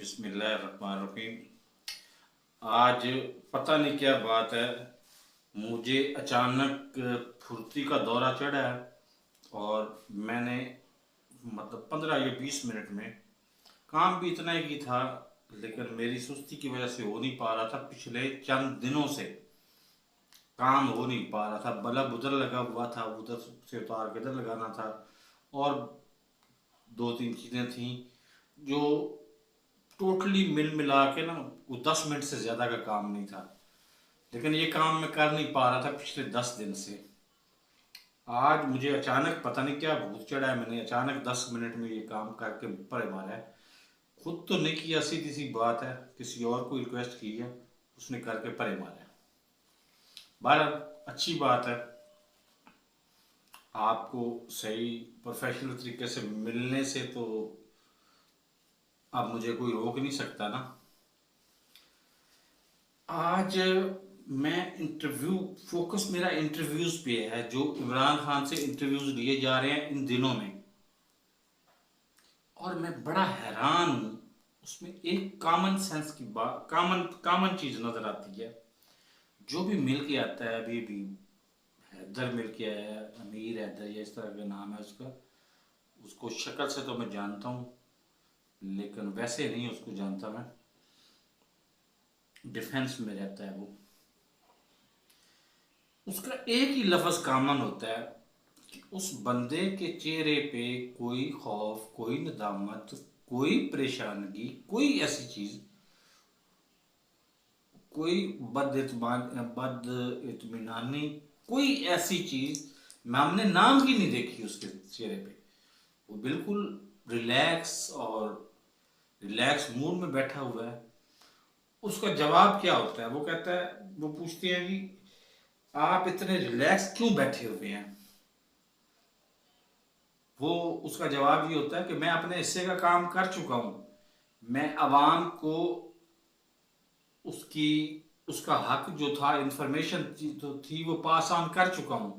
बिस्मिल्लाहिर्रहमानिर्रहीम। आज पता नहीं क्या बात है, मुझे अचानक फुर्ती का दौरा चढ़ा है और मैंने 15 या 20 मिनट में काम भी इतना ही था, लेकिन मेरी सुस्ती की वजह से हो नहीं पा रहा था। पिछले चंद दिनों से काम हो नहीं पा रहा था। बल्ब उधर लगा हुआ था, उधर से उतार के इधर लगाना था, और दो तीन चीज़ें थी जो टोटली मिल मिला के ना वो 10 मिनट से ज़्यादा का काम नहीं था। लेकिन ये काम मैं कर नहीं पा रहा था पिछले 10 दिन से। आज मुझे अचानक पता नहीं क्या भूत चढ़ा है, मैंने अचानक 10 मिनट में ये काम करके परे मारा है। खुद तो नहीं किया, सीधी सी बात है, किसी और को रिक्वेस्ट की है, उसने करके परे मारा है। बहरहाल अच्छी बात है, आपको सही प्रोफेशनल तरीके से मिलने से तो अब मुझे कोई रोक नहीं सकता ना। आज मैं इंटरव्यू, फोकस मेरा इंटरव्यूज पे है, जो इमरान खान से इंटरव्यूज लिए जा रहे हैं इन दिनों में, और मैं बड़ा हैरान हूँ। उसमें एक कॉमन सेंस की बात, कॉमन चीज नजर आती है। जो भी मिल के आता है, अभी भी हैदर मिल के आया है, अमीर हैदर या इस तरह का नाम है उसका, उसको शक्ल से तो मैं जानता हूँ, लेकिन वैसे नहीं उसको जानता मैं। डिफेंस में रहता है वो। उसका एक ही लफ्ज कॉमन होता है कि उस बंदे के चेहरे पे कोई खौफ, कोई नदामत, कोई परेशानगी, कोई ऐसी चीज, कोई बद इत्मीनानी, कोई ऐसी चीज मैं हमने नाम की नहीं देखी उसके चेहरे पे। वो बिल्कुल रिलैक्स मूड में बैठा हुआ है। उसका जवाब क्या होता है, वो कहता है, वो पूछते हैं कि आप इतने रिलैक्स क्यों बैठे हुए हैं। वो उसका जवाब ये होता है कि मैं अपने हिस्से का काम कर चुका हूं, मैं अवाम को उसकी उसका हक जो था, इंफॉर्मेशन जो थी, वो पास ऑन कर चुका हूं।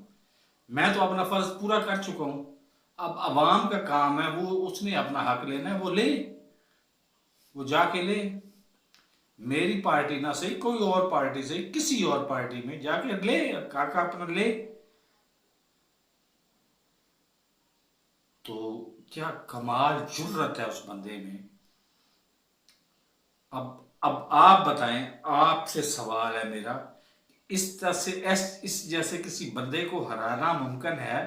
मैं तो अपना फर्ज पूरा कर चुका हूं। अब अवाम का काम है, वो उसने अपना हक लेना है, वो ले, वो जाके ले। मेरी पार्टी ना सही, कोई और पार्टी सही, किसी और पार्टी में जाके ले, काका अपना ले। तो क्या कमाल जुर्रत है उस बंदे में। अब आप बताएं, आपसे सवाल है मेरा, इस तरह से इस जैसे किसी बंदे को हराना मुमकिन है?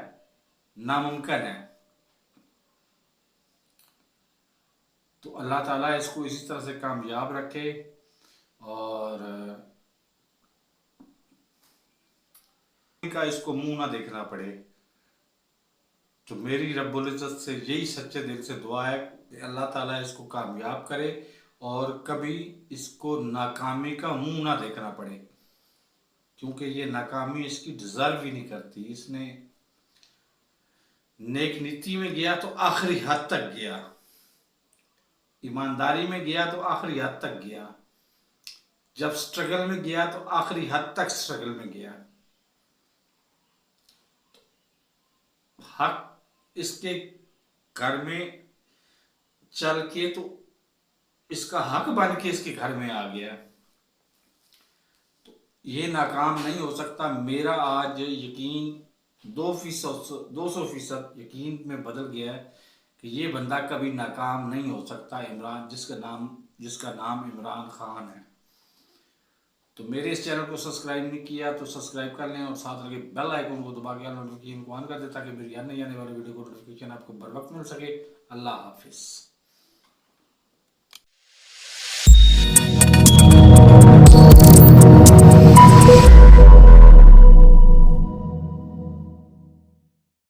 नामुमकिन है। तो अल्लाह ताला इसको इसी तरह से कामयाब रखे, और का इसको मुंह ना देखना पड़े। तो मेरी रब्बुल इज़्ज़त से यही सच्चे दिल से दुआ है कि अल्लाह ताला इसको कामयाब करे और कभी इसको नाकामी का मुंह ना देखना पड़े, क्योंकि ये नाकामी इसकी डिजर्व ही नहीं करती। इसने नेक नीति में गया तो आखिरी हद तक गया, ईमानदारी में गया तो आखिरी हद तक गया, जब स्ट्रगल में गया तो आखिरी हद तक स्ट्रगल में गया। हक इसके घर में चल के तो इसका हक बन के इसके घर में आ गया। तो ये नाकाम नहीं हो सकता। मेरा आज यकीन 200% यकीन में बदल गया है कि ये बंदा कभी नाकाम नहीं हो सकता। इमरान, जिसका नाम इमरान खान है। तो मेरे इस चैनल को सब्सक्राइब नहीं किया तो सब्सक्राइब कर लें, और साथ लगे बेल आइकन को दबा के नोटिफिकेशन को ऑन कर दें, ताकि मेरी आने जाने वाली वीडियो को नोटिफिकेशन आपको बर वक्त मिल सके। अल्लाह हाफिज़।